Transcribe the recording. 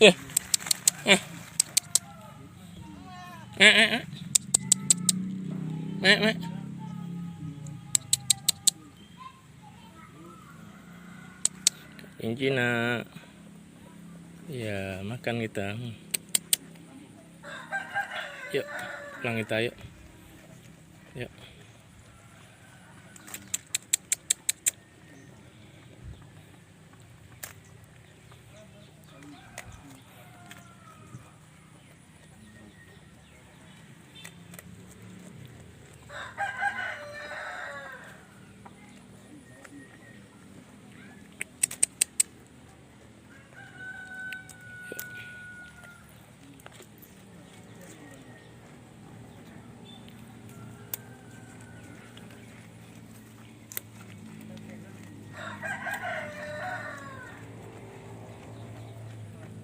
Eh, eh, eh. Mek. Kelinci nak. Ya, makan kita. Yuk, pulang kita yuk. Yuk.